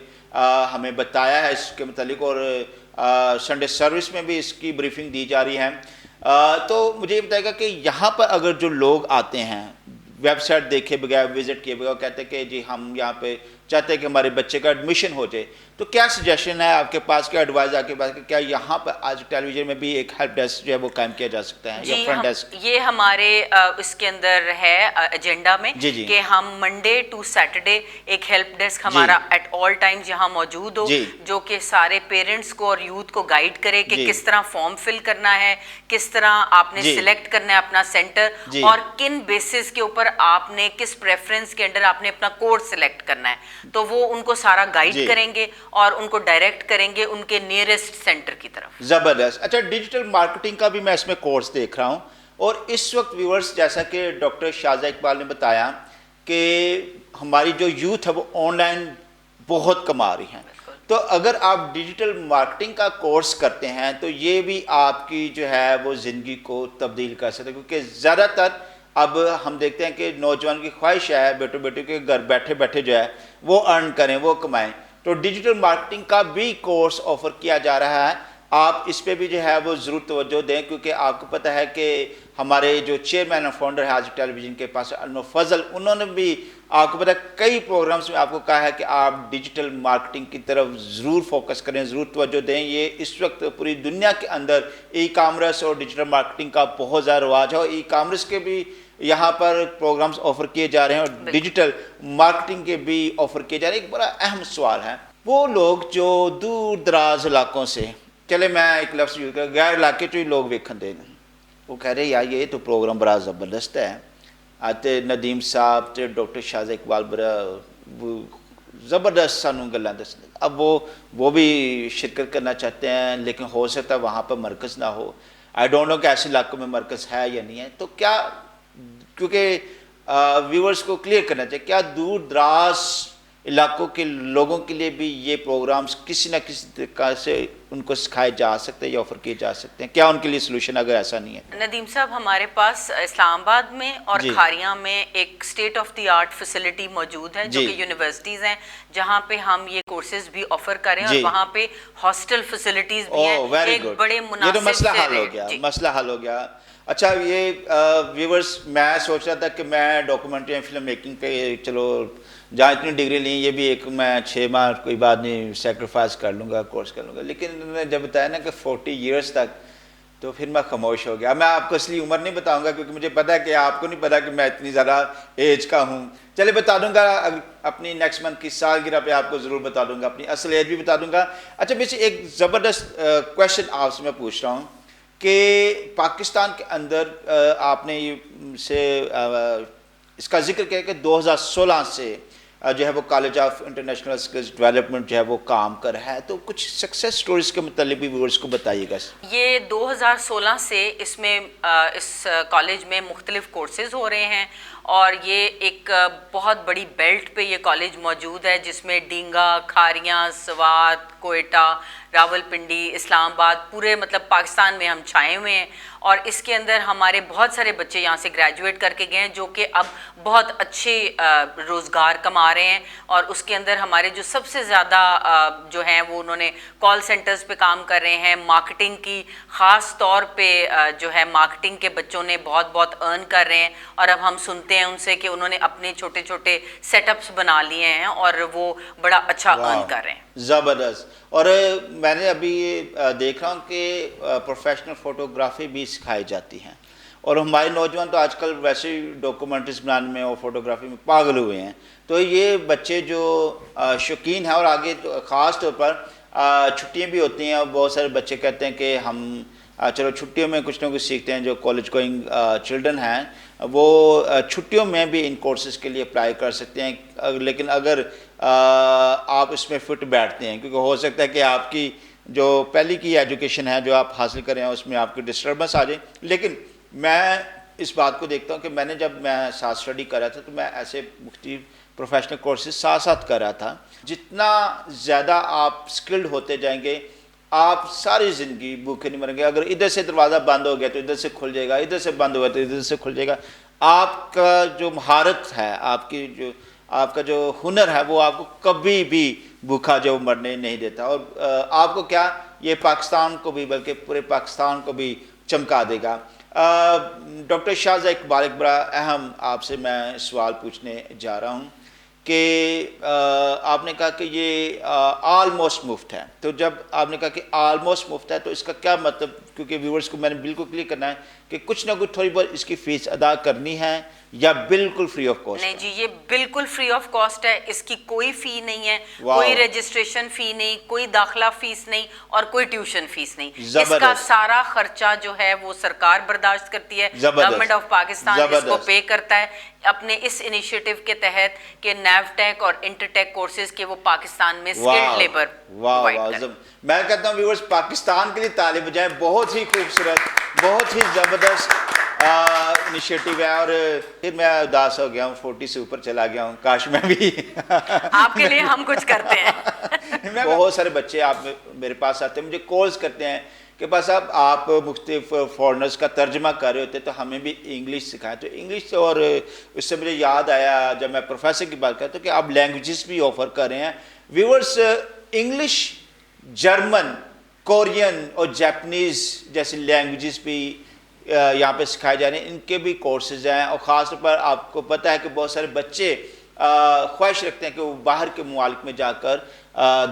ہمیں بتایا ہے اس کے متعلق, اور سنڈے سروس میں بھی اس کی بریفنگ دی جا رہی ہے. تو مجھے یہ بتائے گا کہ یہاں پر اگر جو لوگ آتے ہیں ویب سائٹ دیکھے بغیر, وزٹ کیے بغیر, کہتے ہیں کہ جی ہم یہاں پہ چاہتے ہیں کہ ہمارے بچے کا ایڈمیشن ہو جائے, تو کیا سجیشن ہے آپ کے پاس, کیا ایڈوائز آپ کے پاس کہ کیا یہاں پر آج ٹیلی ویژن میں بھی ایک ہیلپ ڈیسک جو ہے وہ قائم کیا جا سکتا ہے, یا فرنٹ ڈیسک؟ یہ ہمارے اس کے اندر ہے ایجنڈا میں کہ ہم منڈے ٹو سیٹرڈے ایک ہیلپ ڈیسک ہمارا ایٹ آل ٹائمز یہاں موجود ہو, جو کہ سارے پیرنٹس کو اور یوتھ کو گائیڈ کرے کہ کس طرح فارم فل کرنا ہے, کس طرح آپ نے سلیکٹ کرنا ہے اپنا سینٹر, اور کن بیسس کے اوپر آپ نے کس پریفرنس کے انڈر آپ نے اپنا کورس سلیکٹ کرنا ہے. تو وہ ان کو سارا گائیڈ کریں گے اور ان کو ڈائریکٹ کریں گے ان کے نیئرسٹ سینٹر کی طرف. زبردست. اچھا ڈیجیٹل مارکیٹنگ کا بھی میں اس میں کورس دیکھ رہا ہوں, اور اس وقت ویورز جیسا کہ ڈاکٹر شاہزہ اقبال نے بتایا کہ ہماری جو یوتھ ہے وہ آن لائن بہت کما رہی ہیں, تو اگر آپ ڈیجیٹل مارکیٹنگ کا کورس کرتے ہیں تو یہ بھی آپ کی جو ہے وہ زندگی کو تبدیل کر سکتے ہیں، کیونکہ زیادہ تر اب ہم دیکھتے ہیں کہ نوجوان کی خواہش ہے بیٹے کے گھر بیٹھے بیٹھے جو ہے وہ ارن کریں، وہ کمائیں، تو ڈیجیٹل مارکیٹنگ کا بھی کورس آفر کیا جا رہا ہے. آپ اس پہ بھی جو ہے وہ ضرور توجہ دیں، کیونکہ آپ کو پتہ ہے کہ ہمارے جو چیئرمین اور فاؤنڈر ہے آج ٹیلی ویژن کے پاس فضل، انہوں نے بھی آپ کو پتہ ہے کئی پروگرامز میں آپ کو کہا ہے کہ آپ ڈیجیٹل مارکیٹنگ کی طرف ضرور فوکس کریں، ضرور توجہ دیں. یہ اس وقت پوری دنیا کے اندر ای کامرس اور ڈیجیٹل مارکیٹنگ کا بہت زیادہ رواج ہے، اور ای کامرس کے بھی یہاں پر پروگرامز آفر کیے جا رہے ہیں اور ڈیجیٹل مارکیٹنگ کے بھی آفر کیے جا رہے ہیں. ایک بڑا اہم سوال ہے، وہ لوگ جو دور دراز علاقوں سے، چلے میں ایک لفظ یوز کر، غیر علاقے چ لوگ ویکھن دے، وہ کہہ رہے یار یہ تو پروگرام بڑا زبردست ہے، تے ندیم صاحب تے ڈاکٹر شاہزاد اقبال بڑا زبردست سانوں گلاں دستے. اب وہ بھی شرکت کرنا چاہتے ہیں، لیکن ہو سکتا ہے وہاں پر مرکز نہ ہو. آئی ڈونٹ نو کہ ایسے علاقوں میں مرکز ہے یا نہیں ہے. تو کیا، کیونکہ ویورز کو کلیئر کرنا چاہیے، کیا دور دراز علاقوں کے لوگوں کے لیے بھی یہ پروگرامز کسی نہ کسی طریقے سے ان کو سکھائے جا سکتے ہیں یا آفر کیے جا سکتے ہیں؟ کیا ان کے لیے سلوشن اگر ایسا نہیں ہے؟ ندیم صاحب، ہمارے پاس اسلام آباد میں اور کھاریاں میں ایک state of the art facility موجود ہے جو کہ یونیورسٹیز ہیں، جہاں پہ ہم یہ کورسز بھی آفر کریں، اور وہاں پہ ہاسٹل فیسلٹیز بھی ہیں. ایک بڑے مناسب، یہ تو مسئلہ حل ہو گیا، مسئلہ حل ہو گیا. اچھا، یہ ویورز، میں سوچ رہا تھا کہ میں ڈاکومنٹری فلم میکنگ پہ چلو جہاں اتنی ڈگری لی یہ بھی ایک میں 6 ماہ کوئی بات نہیں سیکریفائز کر لوں گا، کورس کر لوں گا، لیکن انہوں نے جب بتایا نا کہ 40 ایئرس تک، تو پھر میں خاموش ہو گیا. میں آپ کو اصلی عمر نہیں بتاؤں گا کیونکہ مجھے پتہ ہے کہ آپ کو نہیں پتہ کہ میں اتنی زیادہ ایج کا ہوں. چلے بتا دوں گا اپنی نیکسٹ منتھ کی سالگرہ پہ، آپ کو ضرور بتا دوں گا، اپنی اصل ایج بھی بتا دوں گا. اچھا، بیچ ایک زبردست کویشچن آپ سے میں پوچھ رہا ہوں کہ پاکستان کے اندر آپ نے سے اس کا ذکر کیا کہ 2016 سے جو ہے وہ college of international skills development جو ہے وہ کام کر رہا ہے، تو کچھ سکسیس سٹوریز کے متعلق بھی ویورز کو بتائیے گا. یہ 2016 سے اس میں اس کالج میں مختلف کورسز ہو رہے ہیں، اور یہ ایک بہت بڑی بیلٹ پہ یہ کالج موجود ہے جس میں ڈینگا، کھاریاں، سوات، کوئٹہ، راول پنڈی، اسلام آباد، پورے مطلب پاکستان میں ہم چھائے ہوئے ہیں. اور اس کے اندر ہمارے بہت سارے بچے یہاں سے گریجویٹ کر کے گئے ہیں جو کہ اب بہت اچھے روزگار کما رہے ہیں. اور اس کے اندر ہمارے جو سب سے زیادہ جو ہیں وہ انہوں نے کال سینٹرز پہ کام کر رہے ہیں، مارکیٹنگ کی خاص طور پہ جو ہے مارکیٹنگ کے بچوں نے بہت بہت ارن کر رہے ہیں. اور اب ہم سنتے ہیں ان سے کہ انہوں نے اپنے چھوٹے چھوٹے سیٹ اپس بنا لیے ہیں اور وہ بڑا اچھا ارن کر رہے ہیں. زبردست. اور میں نے ابھی یہ دیکھ رہا ہوں کہ پروفیشنل فوٹوگرافی بھی سکھائی جاتی ہیں، اور ہمارے نوجوان تو آج کل ویسے ہی ڈاکومنٹریز بنانے میں اور فوٹوگرافی میں پاگل ہوئے ہیں. تو یہ بچے جو شوقین ہیں، اور آگے خاص طور پر چھٹیاں بھی ہوتی ہیں اور بہت سارے بچے کہتے ہیں کہ ہم چلو چھٹیوں میں کچھ نہ کچھ سیکھتے ہیں، جو کالج گوئنگ چلڈرن ہیں وہ چھٹیوں میں بھی ان کورسز کے لیے اپلائی کر سکتے ہیں. لیکن اگر آپ اس میں فٹ بیٹھتے ہیں، کیونکہ ہو سکتا ہے کہ آپ کی جو پہلی کی ایجوکیشن ہے جو آپ حاصل کریں اس میں آپ کی ڈسٹربنس آ جائے. لیکن میں اس بات کو دیکھتا ہوں کہ میں نے جب میں ساتھ اسٹڈی کر رہا تھا تو میں ایسے مختلف پروفیشنل کورسز ساتھ ساتھ کر رہا تھا. جتنا زیادہ آپ اسکلڈ ہوتے جائیں گے آپ ساری زندگی بھوکے نہیں مریں گے. اگر ادھر سے دروازہ بند ہو گیا تو ادھر سے کھل جائے گا، ادھر سے بند ہو گیا تو ادھر سے کھل جائے گا. آپ کا جو مہارت ہے، آپ کا جو ہنر ہے وہ آپ کو کبھی بھی بھوکا جو مرنے نہیں دیتا. اور آپ کو کیا، یہ پاکستان کو بھی بلکہ پورے پاکستان کو بھی چمکا دے گا. ڈاکٹر شاہزاد اقبال، ایک بڑا اہم آپ سے میں سوال پوچھنے جا رہا ہوں کہ آپ نے کہا کہ یہ آلموسٹ مفت ہے. تو جب آپ نے کہا کہ آلموسٹ مفت ہے تو اس کا کیا مطلب، کیونکہ ویورز کو میں نے بالکل کلیئر کرنا ہے کہ کچھ نہ کچھ تھوڑی بہت اس کی فیس ادا کرنی ہے یا بالکل فری آف کاسٹ؟ نہیں جی، یہ بالکل فری آف کاسٹ ہے. اس کی کوئی فی نہیں ہے، کوئی رجسٹریشن فی نہیں، کوئی داخلہ فیس نہیں اور کوئی ٹیوشن فیس نہیں. اس کا سارا خرچہ جو ہے وہ سرکار برداشت کرتی ہے، گورنمنٹ آف پاکستان اس کو پے کرتا ہے اپنے اس انیشیٹو کے تحت کہ نیو ٹیک اور انٹر ٹیک کورسز کے وہ پاکستان میں اسکلڈ لیبر پرووائیڈ کریں. میں کہتا ہوں ویورز پاکستان کے لیے تالی بجائیں. بہت ہی خوبصورت، بہت ہی زبردست انیشیٹو ہے. اور پھر میں اداس ہو گیا ہوں، 40 سے اوپر چلا گیا ہوں. کاش میں بھی آپ کے لیے ہم کچھ کرتے ہیں. بہت سارے بچے میرے پاس آتے ہیں, مجھے کالز کرتے ہیں کہ بس صاحب آپ مختلف فورنرز کا ترجمہ کر رہے ہوتے تو ہمیں بھی انگلش سکھائیں. تو انگلش, اور اس سے مجھے یاد آیا جب میں پروفیسر کی بات کرتا ہوں کہ آپ لینگویجز بھی آفر کر رہے ہیں. ویورز, انگلش, جرمن, کورین اور جاپنیز جیسی لینگویجز بھی یہاں پہ سکھائے جا رہے ہیں. ان کے بھی کورسز ہیں, اور خاص طور پر آپ کو پتہ ہے کہ بہت سارے بچے خواہش رکھتے ہیں کہ وہ باہر کے ممالک میں جا کر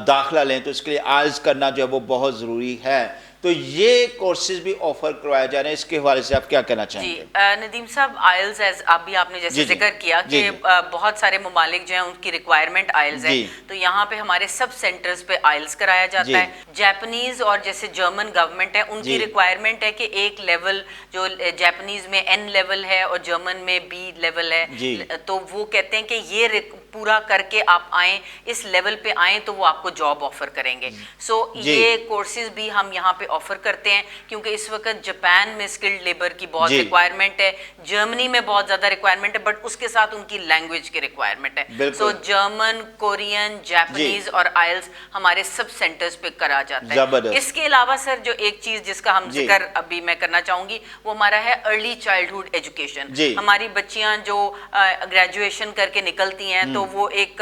داخلہ لیں, تو اس کے لیے آئلز کرنا جو ہے وہ بہت ضروری ہے. تو یہ کورسز بھی آفر کروائے جا رہے ہیں, اس کے حوالے سے آپ کیا کہنا چاہیں گے؟ ندیم صاحب, آئلز آپ نے جیسے ذکر کیا کہ بہت سارے ممالک جو ہیں ان کی ریکوائرمنٹ آئلز ہے, تو یہاں پہ ہمارے سب سینٹرز پہ آئلز کرایا جاتا ہے. جاپنیز اور جیسے جرمن گورنمنٹ ہے, ان کی ریکوائرمنٹ ہے کہ ایک لیول جو جاپنیز میں این لیول ہے اور جرمن میں بی لیول ہے, تو وہ کہتے ہیں کہ یہ پورا کر کے آپ آئیں, اس لیول پہ آئیں تو وہ آپ کو جاب آفر کریں گے. سو یہ کورسز بھی ہم یہاں پہ آفر کرتے ہیں, کیونکہ اس وقت جاپان میں اسکلڈ لیبر کی بہت ریکوائرمنٹ ہے, جرمنی میں بہت زیادہ ریکوائرمنٹ ہے, بٹ اس کے ساتھ ان کی لینگویج کی ریکوائرمنٹ ہے. سو جرمن, کورین, جاپنیز اور آئلز ہمارے سب سینٹرز پہ کرا جاتا ہے. اس کے علاوہ سر جو ایک چیز جس کا ہم ذکر ابھی میں کرنا چاہوں گی وہ ہمارا ہے ارلی چائلڈہڈ ایجوکیشن. ہماری بچیاں جو گریجویشن کر کے نکلتی ہیں تو وہ ایک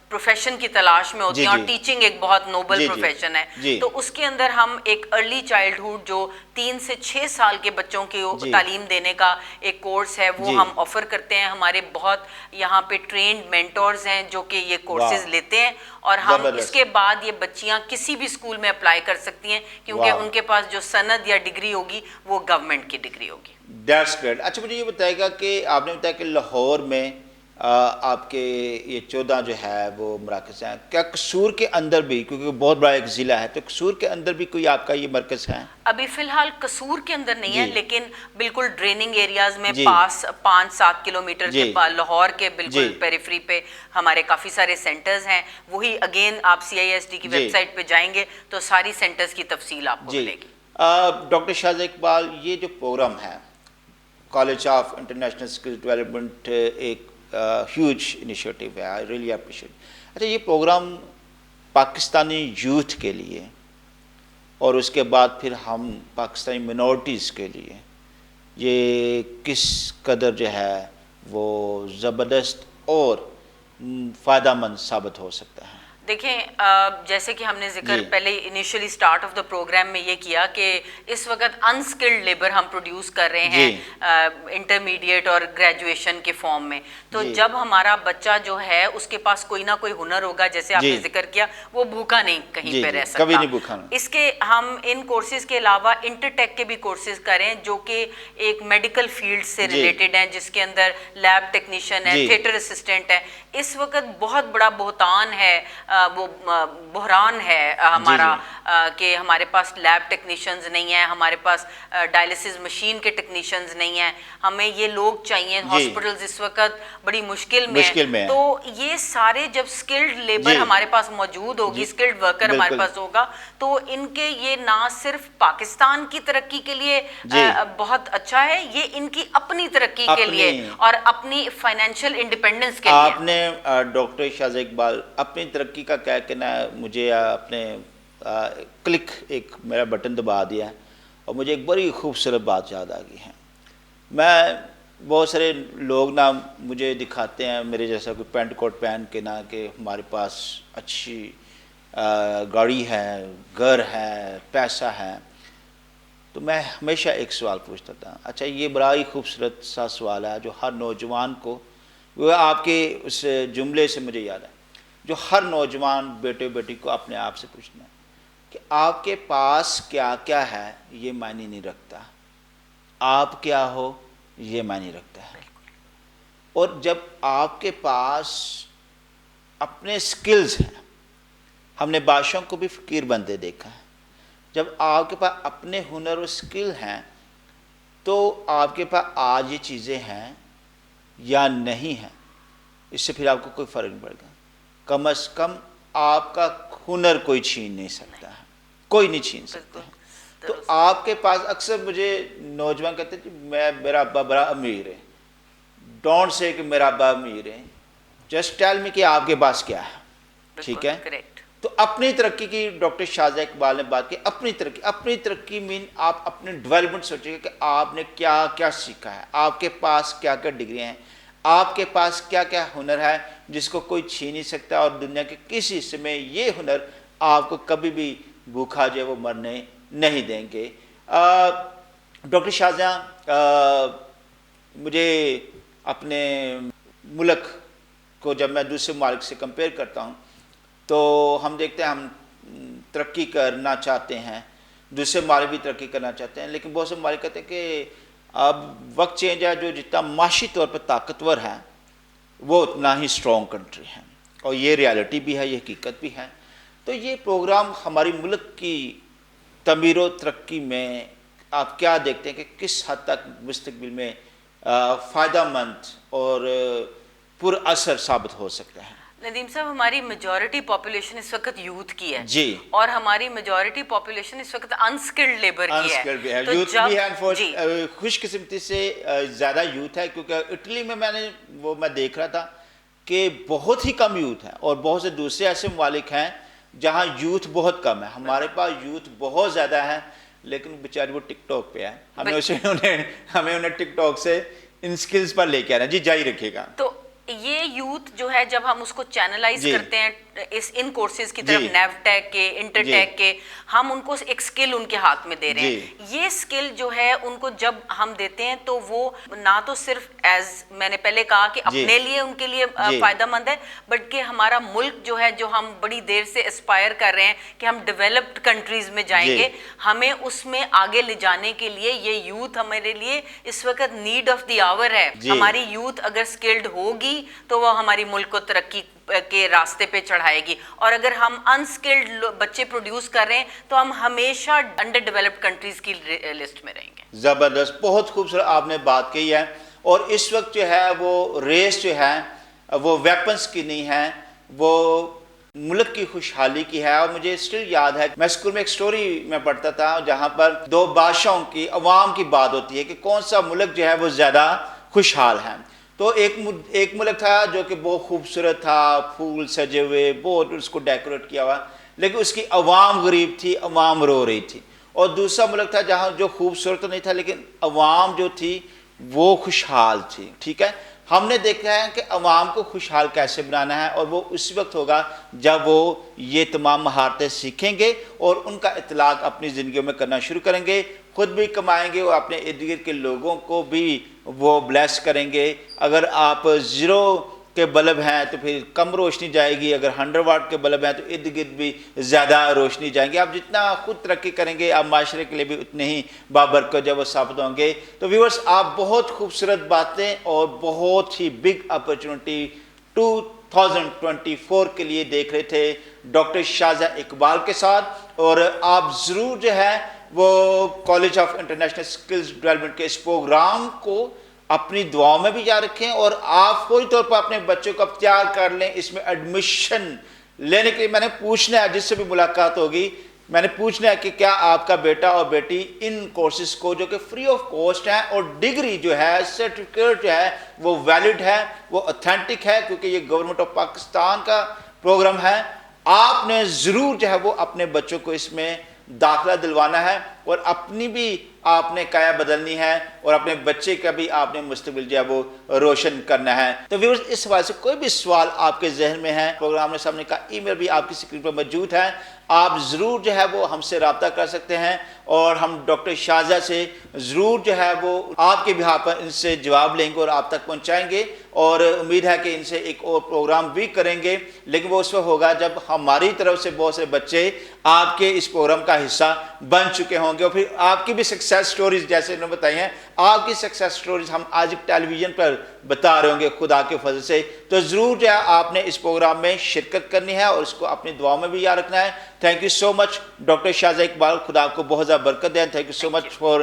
پروفیشن کی تلاش میں ہوتی ہیں, اور ٹیچنگ ایک بہت نوبل پروفیشن ہے. تو اس کے اندر ہم ایک ارلی چائلڈہڈ جو 3 سے 6 سال کے بچوں کو تعلیم دینے کا ایک کورس ہے وہ ہم آفر کرتے ہیں. ہمارے بہت یہاں پہ ٹرینڈ مینٹورز ہیں جو کہ یہ کورسز لیتے ہیں, اور ہم اس کے بعد یہ بچیاں کسی بھی اسکول میں اپلائی کر سکتی ہیں, کیونکہ ان کے پاس جو سند یا ڈگری ہوگی وہ گورنمنٹ کی ڈگری ہوگی. That's great. اچھا مجھے یہ بتائے گا کہ آپ نے بتایا کہ لاہور میں آپ کے یہ 14 جو ہے وہ مراکز ہیں, کیا قصور کے اندر بھی, کیونکہ بہت بڑا ایک ضلع ہے, تو قصور کے اندر بھی کوئی آپ کا یہ مرکز ہے؟ ابھی فی الحال قصور کے اندر نہیں ہے, لیکن بالکل ڈریننگ ایریاز میں پاس 5-7 کلومیٹر کے لاہور کے بالکل پیریفری پہ ہمارے کافی سارے سینٹرز ہیں. وہی اگین آپ CISD کی ویب سائٹ پہ جائیں گے تو ساری سینٹرز کی تفصیل آپ کو ملے گی. ڈاکٹر شاہزاد اقبال, یہ جو پروگرام ہے college of international skill development ایک ہیوج انیشیٹو ہے, آئی ریئلی اپریشیٹ. اچھا یہ پروگرام پاکستانی یوتھ کے لیے اور اس کے بعد پھر ہم پاکستانی منورٹیز کے لیے یہ کس قدر جو ہے وہ زبردست اور فائدہ مند ثابت ہو سکتا ہے؟ دیکھیں, جیسے کہ ہم نے ذکر پہلے initially start of the program میں یہ کیا کہ اس وقت انسکلڈ لیبر ہم پروڈیوس کر رہے ہیں انٹرمیڈیٹ اور گریجویشن کے فارم میں. تو جب ہمارا بچہ جو ہے اس کے پاس کوئی نہ کوئی ہنر ہوگا, جیسے آپ نے ذکر کیا, وہ بھوکا نہیں کہیں پہ رہ سکتا, کبھی نہیں بھوکا. اس کے ہم ان کورسز کے علاوہ انٹرٹیک کے بھی کورسز کریں جو کہ ایک میڈیکل فیلڈ سے ریلیٹڈ ہیں, جس کے اندر لیب ٹیکنیشین ہے, تھیٹر اسسٹنٹ ہے. اس وقت بہت بڑا بہتان ہے, وہ بحران ہے ہمارا کہ ہمارے پاس لیب ٹیکنیشینز نہیں ہیں, ہمارے پاس ڈائلسس مشین کے ٹیکنیشینز نہیں ہیں, ہمیں یہ لوگ چاہیے. ہاسپٹلز اس وقت بڑی مشکل میں ہیں. تو یہ سارے جب اسکلڈ لیبر ہمارے پاس موجود ہوگی, اسکلڈ ورکر ہمارے پاس ہوگا, تو ان کے یہ نہ صرف پاکستان کی ترقی کے لیے بہت اچھا ہے, یہ ان کی اپنی ترقی کے لیے اور اپنی فائنینشیل انڈیپینڈنس کے لیے. آپ نے ڈاکٹر شاہزاد اقبال اپنی ترقی کا کیا کہنا ہے؟ مجھے اپنے کلک ایک میرا بٹن دبا دیا ہے اور مجھے ایک بڑی خوبصورت بات یاد آ گئی ہے. میں بہت سارے لوگ نا مجھے دکھاتے ہیں میرے جیسا کوئی پینٹ کوٹ پہن کے نا کہ ہمارے پاس اچھی گاڑی ہے, گھر ہے, پیسہ ہے. تو میں ہمیشہ ایک سوال پوچھتا تھا, اچھا یہ بڑا ہی خوبصورت سا سوال ہے جو ہر نوجوان کو, وہ آپ کے اس جملے سے مجھے یاد ہے, جو ہر نوجوان بیٹے بیٹی کو اپنے آپ سے پوچھنا ہے کہ آپ کے پاس کیا کیا ہے یہ معنی نہیں رکھتا, آپ کیا ہو یہ معنی رکھتا ہے. اور جب آپ کے پاس اپنے سکلز ہیں, ہم نے بادشاہوں کو بھی فقیر بندے دیکھا ہے, جب آپ کے پاس اپنے ہنر و سکل ہیں تو آپ کے پاس آج یہ چیزیں ہیں یا نہیں ہیں, اس سے پھر آپ کو کوئی فرق نہیں پڑے گا. کم از کم آپ کا ہنر کوئی چھین نہیں سکتا ہے, کوئی نہیں چھین سکتا ہے. تو آپ کے پاس اکثر مجھے نوجوان کہتے ہیں کہ میرا ابا بڑا امیر ہے. ڈونٹ سے کہ میرا ابا امیر ہے, جسٹ ٹیل می کہ آپ کے پاس کیا ہے, ٹھیک ہے. تو اپنی ترقی کی ڈاکٹر شاہزہ اقبال نے بات کی. اپنی ترقی مین آپ اپنے ڈیولپمنٹ سوچیں گے کہ آپ نے کیا کیا سیکھا ہے, آپ کے پاس کیا کیا ڈگریاں ہیں, آپ کے پاس کیا کیا ہنر ہے جس کو کوئی چھین نہیں سکتا, اور دنیا کے کسی حصے میں یہ ہنر آپ کو کبھی بھی بھوکا جو ہے وہ مرنے نہیں دیں گے. ڈاکٹر شاہزہ, مجھے اپنے ملک کو جب میں دوسرے ممالک سے کمپیئر کرتا ہوں تو ہم دیکھتے ہیں ہم ترقی کرنا چاہتے ہیں, دوسرے ممالک بھی ترقی کرنا چاہتے ہیں, لیکن بہت سے ممالک کہتے ہیں کہ اب وقت چینج ہے, جو جتنا معاشی طور پر طاقتور ہے وہ اتنا ہی اسٹرانگ کنٹری ہے, اور یہ ریالٹی بھی ہے, یہ حقیقت بھی ہے. تو یہ پروگرام ہماری ملک کی تعمیر و ترقی میں آپ کیا دیکھتے ہیں کہ کس حد تک مستقبل میں فائدہ مند اور پر اثر ثابت ہو سکتا ہے؟ ندیم صاحب, ہماری میجورٹی پاپولیشن اس وقت یوتھ کی ہے جی, اور ہماری میجورٹی پاپولیشن اس وقت انسکلڈ لیبر کی ہے. انسکلڈ بھی ہے, تو یوتھ بھی ہے, جی خوش قسمتی سے زیادہ یوتھ ہے, کیونکہ اٹلی میں میں دیکھ رہا تھا کہ بہت ہی کم یوتھ ہے, اور بہت سے دوسرے ایسے ممالک ہیں جہاں یوتھ بہت کم ہے. ہمارے پاس یوتھ بہت زیادہ ہے, لیکن بیچاری وہ ٹک ٹاک پہ ہے, ہمیں انہیں ٹک ٹاک سے ان سکلز پر لے کے آنا. جی جاری رکھیے گا. تو یہ یوتھ جو ہے جب ہم اس کو چینلائز کرتے ہیں ان کورسز کی طرف, نیو ٹیک کے, انٹر ٹیک کے, ہم ان کو ایک سکل ان کے ہاتھ میں دے رہے ہیں. یہ سکل جو ہے ان کو جب ہم دیتے ہیں تو وہ نہ تو صرف ایز میں نے پہلے کہا کہ اپنے لیے ان کے لیے فائدہ مند ہے, بٹ کہ ہمارا ملک جو ہے جو ہم بڑی دیر سے اسپائر کر رہے ہیں کہ ہم ڈیولپڈ کنٹریز میں جائیں گے, ہمیں اس میں آگے لے جانے کے لیے یہ یوتھ ہمارے لیے اس وقت نیڈ آف دی آور ہے. ہماری یوتھ اگر سکلڈ ہوگی تو وہ ہماری ملک کو ترقی کے راستے پہ چڑھائے گی, اور اگر ہم انسکلڈ بچے پروڈیوس کر رہے ہیں تو ہم ہمیشہ انڈر ڈیولپڈ کنٹریز کی لسٹ میں رہیں گے. زبردست, بہت خوبصورت آپ نے بات کہی ہے. اور اس وقت جو ہے وہ ریس جو ہے وہ ویپنز کی نہیں ہے, وہ ملک کی خوشحالی کی ہے. اور مجھے اسٹل یاد ہے, میں اسکول میں ایک سٹوری میں پڑھتا تھا جہاں پر دو بادشاہوں کی, عوام کی بات ہوتی ہے کہ کون سا ملک جو ہے وہ زیادہ خوشحال ہے. تو ایک ملک تھا جو کہ بہت خوبصورت تھا, پھول سجے ہوئے, بہت اس کو ڈیکوریٹ کیا ہوا, لیکن اس کی عوام غریب تھی, عوام رو رہی تھی. اور دوسرا ملک تھا جہاں جو خوبصورت تو نہیں تھا لیکن عوام جو تھی وہ خوشحال تھی. ٹھیک ہے, ہم نے دیکھا ہے کہ عوام کو خوشحال کیسے بنانا ہے, اور وہ اس وقت ہوگا جب وہ یہ تمام مہارتیں سیکھیں گے اور ان کا اطلاق اپنی زندگیوں میں کرنا شروع کریں گے, خود بھی کمائیں گے اور اپنے ارد گرد کے لوگوں کو بھی وہ بلیس کریں گے. اگر آپ 0 کے بلب ہیں تو پھر کم روشنی جائے گی, اگر 100 واٹ کے بلب ہیں تو ارد گرد بھی زیادہ روشنی جائیں گی. آپ جتنا خود ترقی کریں گے آپ معاشرے کے لیے بھی اتنے ہی بابرکت جب وہ ثابت ہوں گے. تو ویورز, آپ بہت خوبصورت باتیں اور بہت ہی بگ اپرچونٹی 2024 کے لیے دیکھ رہے تھے ڈاکٹر شاہزہ اقبال کے ساتھ. اور آپ ضرور جو ہے وہ college of international skills development کے اس پروگرام کو اپنی دعاؤں میں بھی یاد رکھیں, اور آپ فوری طور پر اپنے بچوں کو اب تیار کر لیں اس میں ایڈمیشن لینے کے لیے. میں نے پوچھنا ہے جس سے بھی ملاقات ہوگی, میں نے پوچھنا ہے کہ کیا آپ کا بیٹا اور بیٹی ان کورسز کو جو کہ فری آف کاسٹ ہیں, اور ڈگری جو ہے, سرٹیفکیٹ جو ہے وہ ویلڈ ہے, وہ اوتھینٹک ہے, کیونکہ یہ گورنمنٹ آف پاکستان کا پروگرام ہے, آپ نے ضرور جو ہے وہ اپنے بچوں کو اس میں داخلہ دلوانا ہے, اور اپنی بھی آپ نے کایا بدلنی ہے, اور اپنے بچے کا بھی آپ نے مستقبل جو ہے وہ روشن کرنا ہے. تو ویورز, اس حوالے سے کوئی بھی سوال آپ کے ذہن میں ہے, پروگرام نے سامنے کا ای میل بھی آپ کی اسکرین پر موجود ہے, آپ ضرور جو ہے وہ ہم سے رابطہ کر سکتے ہیں, اور ہم ڈاکٹر شاہزہ سے ضرور جو ہے وہ آپ کے بہا پر ان سے جواب لیں گے اور آپ تک پہنچائیں گے. اور امید ہے کہ ان سے ایک اور پروگرام بھی کریں گے, لیکن وہ اس وقت ہوگا جب ہماری طرف سے بہت سے بچے آپ کے اس پروگرام کا حصہ بن چکے ہوں گے, اور پھر آپ کی بھی سکسیس سٹوریز جیسے انہوں نے بتائی ہیں, آپ کی سکسیس سٹوریز ہم آج ٹیلی ویژن پر بتا رہے ہوں گے خدا کے فضل سے. تو ضرور جو ہے آپ نے اس پروگرام میں شرکت کرنی ہے اور اس کو اپنی دعاؤں میں بھی یاد رکھنا ہے. Thank you so much doctor Shahzah Iqbal, خدا آپ کو بہت زیادہ برکت دیں. Thank you so much for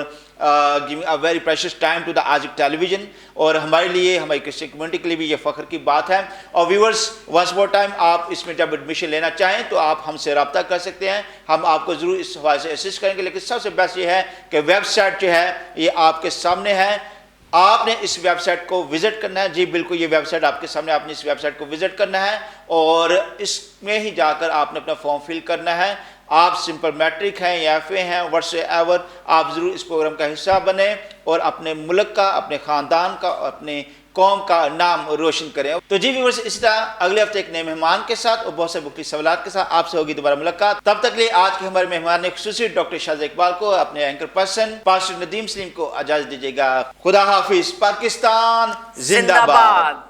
giving a very precious time to the آجک ٹیلی ویژن, اور ہمارے لیے, ہماری کرسچن کمیونٹی کے لیے بھی یہ فخر کی بات ہے. اور ویورز, ونس مور ٹائم, آپ اس میں جب ایڈمیشن لینا چاہیں تو آپ ہم سے رابطہ کر سکتے ہیں, ہم آپ کو ضرور اس حوالے سے اسسٹ کریں گے. لیکن سب سے بیسٹ یہ ہے کہ ویب سائٹ جو ہے یہ آپ کے سامنے ہے, آپ نے اس ویب سائٹ کو وزٹ کرنا ہے. جی بالکل، یہ ویب سائٹ آپ کے سامنے، آپ نے اس ویب سائٹ کو وزٹ کرنا ہے اور اس میں ہی جا کر آپ نے اپنا فارم فل کرنا ہے. آپ سمپل میٹرک ہیں یا ایف اے ہیں، واٹس ایور، آپ ضرور اس پروگرام کا حصہ بنیں اور اپنے ملک کا، اپنے خاندان کا، اپنے قوم کا نام روشن کریں. تو جی ویورز، اسی طرح اگلے ہفتے ایک نئے مہمان کے ساتھ اور بہت سے مختلف سوالات کے ساتھ آپ سے ہوگی دوبارہ ملاقات. تب تک لیے آج کے ہمارے مہمان نے خصوصی ڈاکٹر شاہزادہ اقبال کو، اپنے اینکر پرسن پاسٹر ندیم سلیم کو اجازت دیجیے گا. خدا حافظ. پاکستان زندہ باد.